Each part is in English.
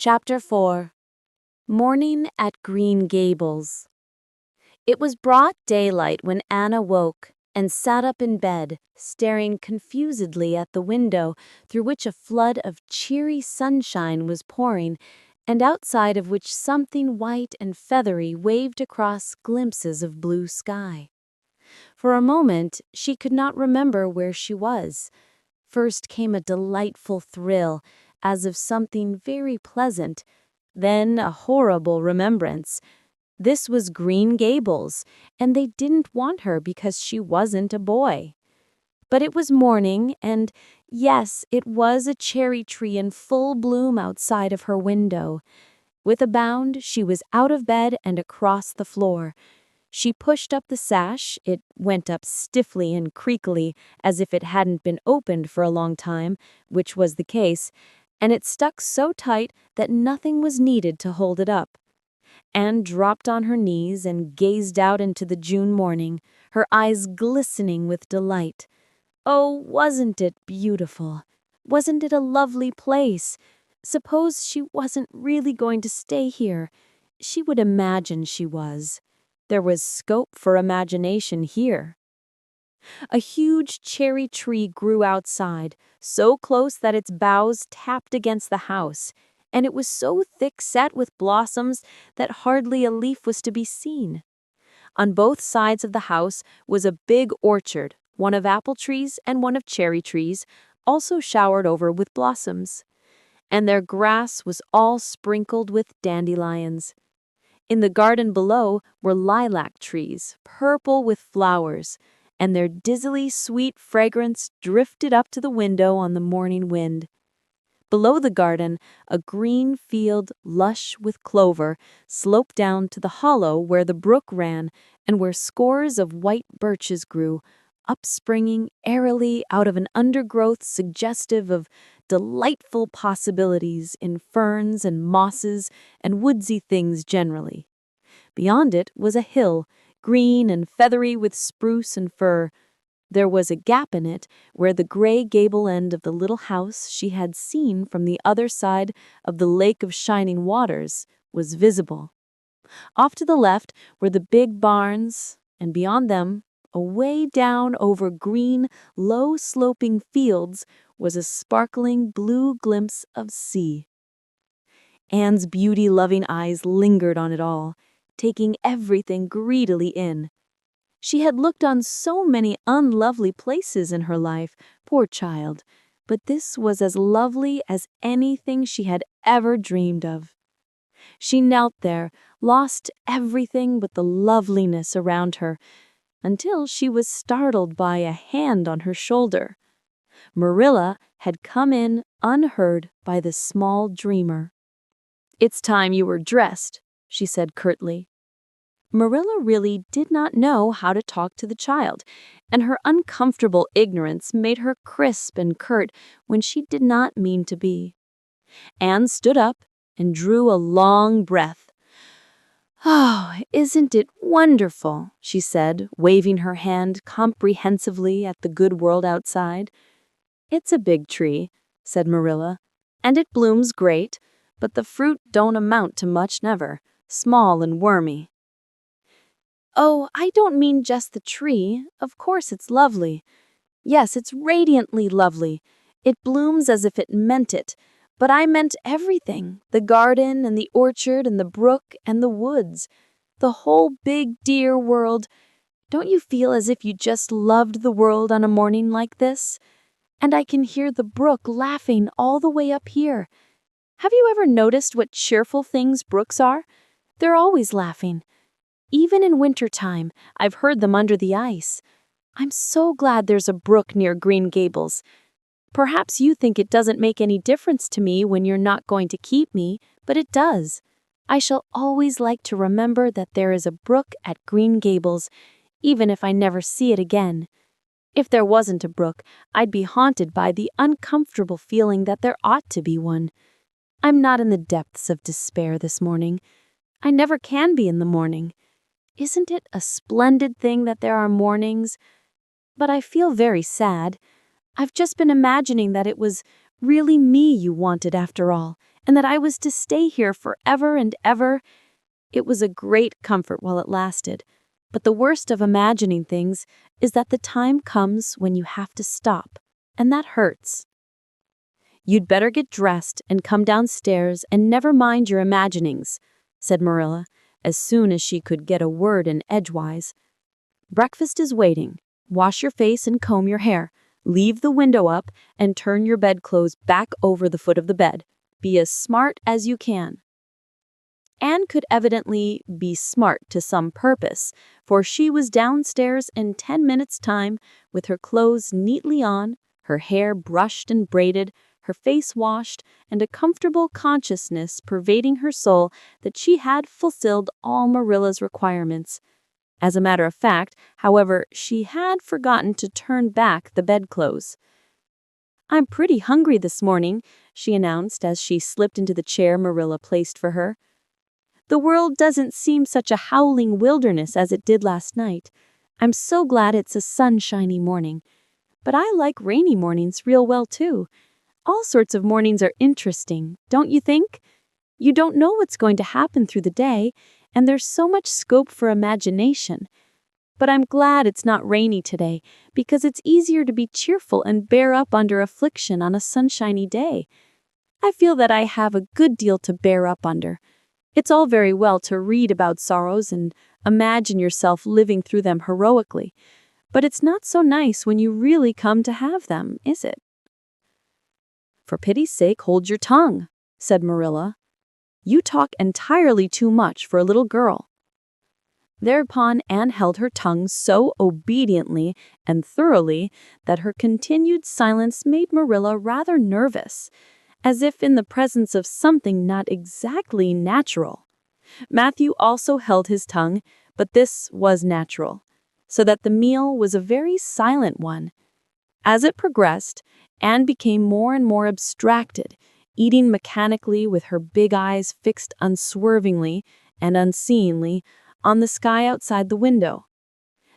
Chapter 4. Morning at Green Gables. It was broad daylight when Anna woke and sat up in bed, staring confusedly at the window through which a flood of cheery sunshine was pouring, and outside of which something white and feathery waved across glimpses of blue sky. For a moment, she could not remember where she was. First came a delightful thrill, as of something very pleasant, then a horrible remembrance. This was Green Gables, and they didn't want her because she wasn't a boy. But it was morning, and yes, it was a cherry tree in full bloom outside of her window. With a bound, she was out of bed and across the floor. She pushed up the sash. It went up stiffly and creakily, as if it hadn't been opened for a long time, which was the case, and it stuck so tight that nothing was needed to hold it up. Anne dropped on her knees and gazed out into the June morning, her eyes glistening with delight. Oh, wasn't it beautiful? Wasn't it a lovely place? Suppose she wasn't really going to stay here. She would imagine she was. There was scope for imagination here. A huge cherry tree grew outside, so close that its boughs tapped against the house, and it was so thick-set with blossoms that hardly a leaf was to be seen. On both sides of the house was a big orchard, one of apple trees and one of cherry trees, also showered over with blossoms. And their grass was all sprinkled with dandelions. In the garden below were lilac trees, purple with flowers, and their dizzily sweet fragrance drifted up to the window on the morning wind. Below the garden, a green field, lush with clover, sloped down to the hollow where the brook ran and where scores of white birches grew, upspringing airily out of an undergrowth suggestive of delightful possibilities in ferns and mosses and woodsy things generally. Beyond it was a hill, green and feathery with spruce and fir. There was a gap in it where the gray gable end of the little house she had seen from the other side of the lake of shining waters was visible. Off to the left were the big barns, and beyond them, away down over green, low-sloping fields, was a sparkling blue glimpse of sea. Anne's beauty-loving eyes lingered on it all, taking everything greedily in. She had looked on so many unlovely places in her life, poor child, but this was as lovely as anything she had ever dreamed of. She knelt there, lost everything but the loveliness around her, until she was startled by a hand on her shoulder. Marilla had come in unheard by the small dreamer. "It's time you were dressed," she said curtly. Marilla really did not know how to talk to the child, and her uncomfortable ignorance made her crisp and curt when she did not mean to be. Anne stood up and drew a long breath. "Oh, isn't it wonderful?" she said, waving her hand comprehensively at the good world outside. "It's a big tree," said Marilla, "and it blooms great, but the fruit don't amount to much never, small and wormy." "Oh, I don't mean just the tree. Of course it's lovely. Yes, it's radiantly lovely. It blooms as if it meant it. But I meant everything, the garden and the orchard and the brook and the woods. The whole big dear world. Don't you feel as if you just loved the world on a morning like this? And I can hear the brook laughing all the way up here. Have you ever noticed what cheerful things brooks are? They're always laughing. Even in wintertime, I've heard them under the ice. I'm so glad there's a brook near Green Gables. Perhaps you think it doesn't make any difference to me when you're not going to keep me, but it does. I shall always like to remember that there is a brook at Green Gables, even if I never see it again. If there wasn't a brook, I'd be haunted by the uncomfortable feeling that there ought to be one. I'm not in the depths of despair this morning. I never can be in the morning. Isn't it a splendid thing that there are mornings? But I feel very sad. I've just been imagining that it was really me you wanted after all, and that I was to stay here forever and ever. It was a great comfort while it lasted, but the worst of imagining things is that the time comes when you have to stop, and that hurts. "You'd better get dressed and come downstairs and never mind your imaginings," said Marilla, as soon as she could get a word in edgewise. "Breakfast is waiting. Wash your face and comb your hair. Leave the window up and turn your bedclothes back over the foot of the bed. Be as smart as you can." Anne could evidently be smart to some purpose, for she was downstairs in 10 minutes' time with her clothes neatly on, her hair brushed and braided, her face washed, and a comfortable consciousness pervading her soul that she had fulfilled all Marilla's requirements. As a matter of fact, however, she had forgotten to turn back the bedclothes. "I'm pretty hungry this morning," she announced as she slipped into the chair Marilla placed for her. "The world doesn't seem such a howling wilderness as it did last night. I'm so glad it's a sunshiny morning. But I like rainy mornings real well, too. All sorts of mornings are interesting, don't you think? You don't know what's going to happen through the day, and there's so much scope for imagination. But I'm glad it's not rainy today, because it's easier to be cheerful and bear up under affliction on a sunshiny day. I feel that I have a good deal to bear up under. It's all very well to read about sorrows and imagine yourself living through them heroically, but it's not so nice when you really come to have them, is it?" "For pity's sake, hold your tongue," said Marilla. "You talk entirely too much for a little girl." Thereupon Anne held her tongue so obediently and thoroughly that her continued silence made Marilla rather nervous, as if in the presence of something not exactly natural. Matthew also held his tongue, but this was natural, so that the meal was a very silent one. As it progressed, Anne became more and more abstracted, eating mechanically with her big eyes fixed unswervingly and unseeingly on the sky outside the window.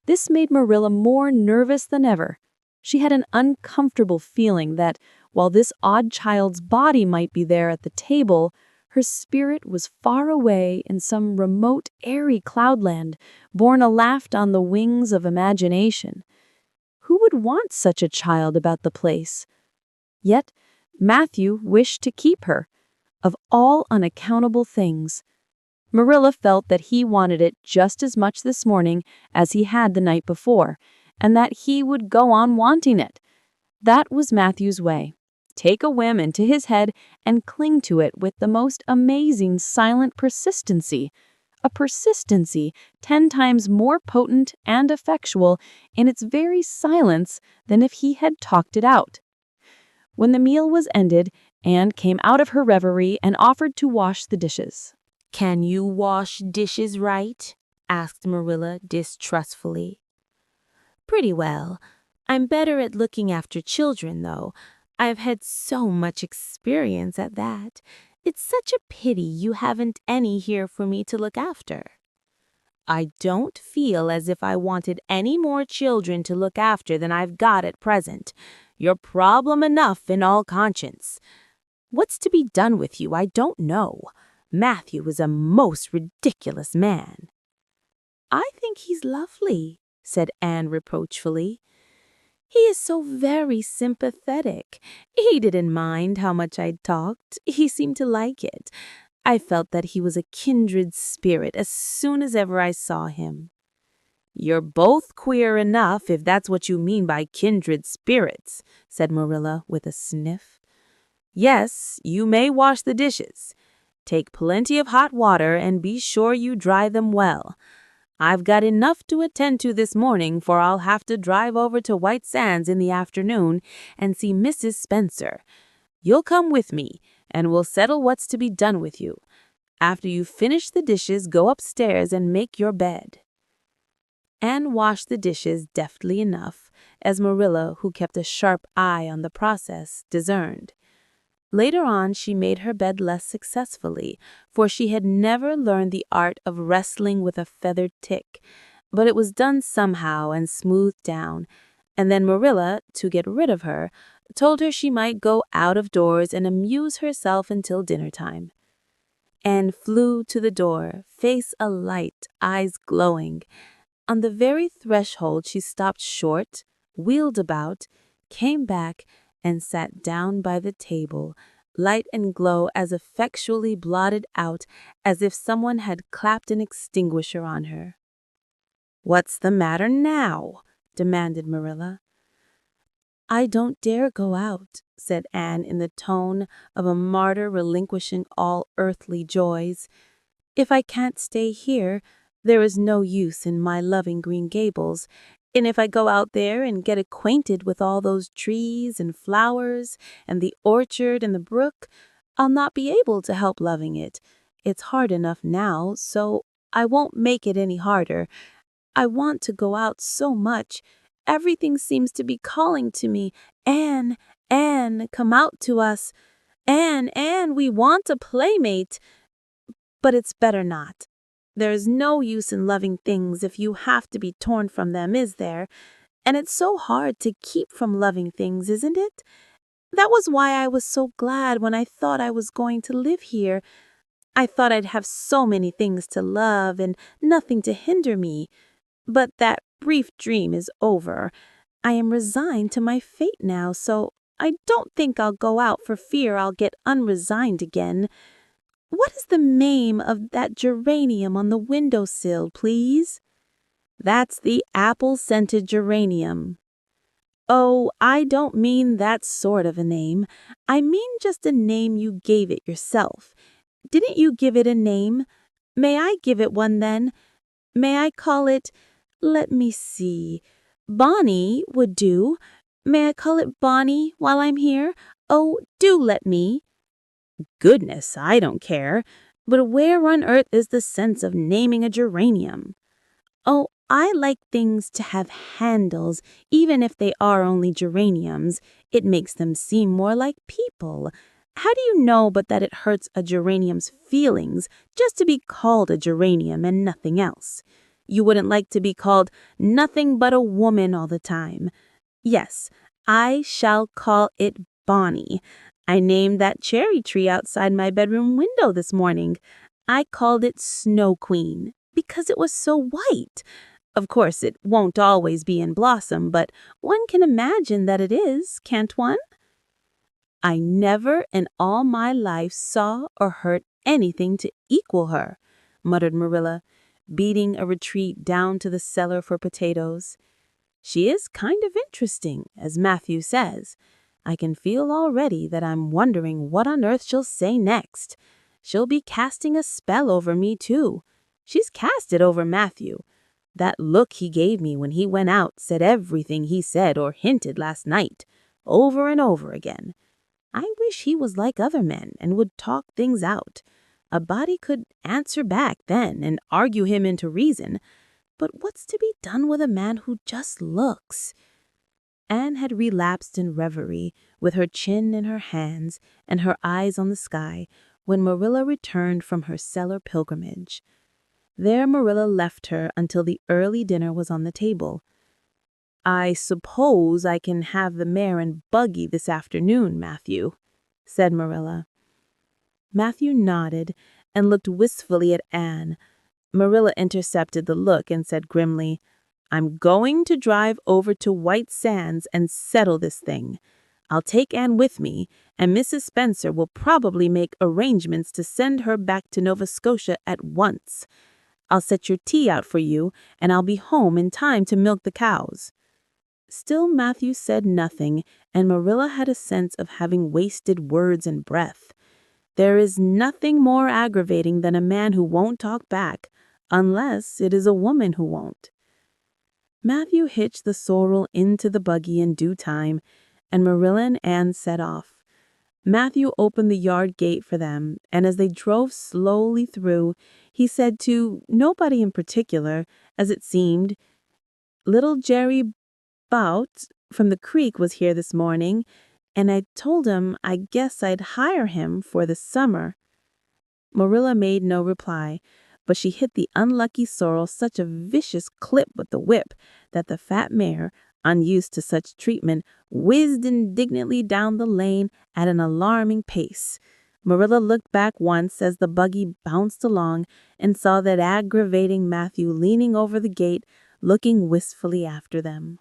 This made Marilla more nervous than ever. She had an uncomfortable feeling that, while this odd child's body might be there at the table, her spirit was far away in some remote, airy cloudland, borne aloft on the wings of imagination. Who would want such a child about the place? Yet Matthew wished to keep her, of all unaccountable things. Marilla felt that he wanted it just as much this morning as he had the night before, and that he would go on wanting it. That was Matthew's way. Take a whim into his head and cling to it with the most amazing silent persistency, a persistency 10 times more potent and effectual in its very silence than if he had talked it out. When the meal was ended, Anne came out of her reverie and offered to wash the dishes. "Can you wash dishes right?" asked Marilla distrustfully. "Pretty well. I'm better at looking after children, though. I've had so much experience at that. It's such a pity you haven't any here for me to look after." "I don't feel as if I wanted any more children to look after than I've got at present. You're problem enough in all conscience. What's to be done with you, I don't know. Matthew is a most ridiculous man." "I think he's lovely," said Anne reproachfully. "He is so very sympathetic. He didn't mind how much I'd talked. He seemed to like it. I felt that he was a kindred spirit as soon as ever I saw him." "You're both queer enough, if that's what you mean by kindred spirits," said Marilla with a sniff. "Yes, you may wash the dishes. Take plenty of hot water and be sure you dry them well. I've got enough to attend to this morning, for I'll have to drive over to White Sands in the afternoon and see Mrs. Spencer. You'll come with me, and we'll settle what's to be done with you. After you've finished the dishes, go upstairs and make your bed." Anne washed the dishes deftly enough, as Marilla, who kept a sharp eye on the process, discerned. Later on, she made her bed less successfully, for she had never learned the art of wrestling with a feathered tick, but it was done somehow and smoothed down, And then Marilla, to get rid of her, told her she might go out of doors and amuse herself until dinner time. Anne flew to the door, face alight, eyes glowing. On the very threshold she stopped short, wheeled about, came back, and sat down by the table, light and glow as effectually blotted out as if someone had clapped an extinguisher on her. "What's the matter now?" demanded Marilla. "I don't dare go out," said Anne in the tone of a martyr relinquishing all earthly joys. "If I can't stay here, there is no use in my loving Green Gables, and if I go out there and get acquainted with all those trees and flowers and the orchard and the brook, I'll not be able to help loving it. It's hard enough now, so I won't make it any harder. I want to go out so much. Everything seems to be calling to me, 'Anne, Anne, come out to us. Anne, Anne, we want a playmate.' But it's better not. There is no use in loving things if you have to be torn from them, is there? And it's so hard to keep from loving things, isn't it? That was why I was so glad when I thought I was going to live here. I thought I'd have so many things to love and nothing to hinder me. But that brief dream is over. I am resigned to my fate now, so I don't think I'll go out for fear I'll get unresigned again. What is the name of that geranium on the windowsill, please?" "That's the apple-scented geranium." "Oh, I don't mean that sort of a name. I mean just a name you gave it yourself. Didn't you give it a name? May I give it one then? May I call it, let me see, Bonnie would do. May I call it Bonnie while I'm here? Oh, do let me." "Goodness, I don't care. But where on earth is the sense of naming a geranium?" "Oh, I like things to have handles, even if they are only geraniums. It makes them seem more like people. How do you know but that it hurts a geranium's feelings just to be called a geranium and nothing else? You wouldn't like to be called nothing but a woman all the time. Yes, I shall call it Bonnie. I named that cherry tree outside my bedroom window this morning. I called it Snow Queen because it was so white. Of course, it won't always be in blossom, but one can imagine that it is, can't one?" "I never in all my life saw or heard anything to equal her," muttered Marilla, beating a retreat down to the cellar for potatoes. "She is kind of interesting, as Matthew says. I can feel already that I'm wondering what on earth she'll say next. She'll be casting a spell over me, too. She's cast it over Matthew. That look he gave me when he went out said everything he said or hinted last night, over and over again. I wish he was like other men and would talk things out. A body could answer back then and argue him into reason. But what's to be done with a man who just looks?" Anne had relapsed in reverie, with her chin in her hands and her eyes on the sky, when Marilla returned from her cellar pilgrimage. There Marilla left her until the early dinner was on the table. "I suppose I can have the mare and buggy this afternoon, Matthew," said Marilla. Matthew nodded and looked wistfully at Anne. Marilla intercepted the look and said grimly, "I'm going to drive over to White Sands and settle this thing. I'll take Anne with me, and Mrs. Spencer will probably make arrangements to send her back to Nova Scotia at once. I'll set your tea out for you, and I'll be home in time to milk the cows." Still Matthew said nothing, and Marilla had a sense of having wasted words and breath. There is nothing more aggravating than a man who won't talk back, unless it is a woman who won't. Matthew hitched the sorrel into the buggy in due time, and Marilla and Anne set off. Matthew opened the yard gate for them, and as they drove slowly through, he said to nobody in particular, as it seemed, "Little Jerry Bout from the creek was here this morning, and I told him I guess I'd hire him for the summer." Marilla made no reply, but she hit the unlucky sorrel such a vicious clip with the whip that the fat mare, unused to such treatment, whizzed indignantly down the lane at an alarming pace. Marilla looked back once as the buggy bounced along and saw that aggravating Matthew leaning over the gate, looking wistfully after them.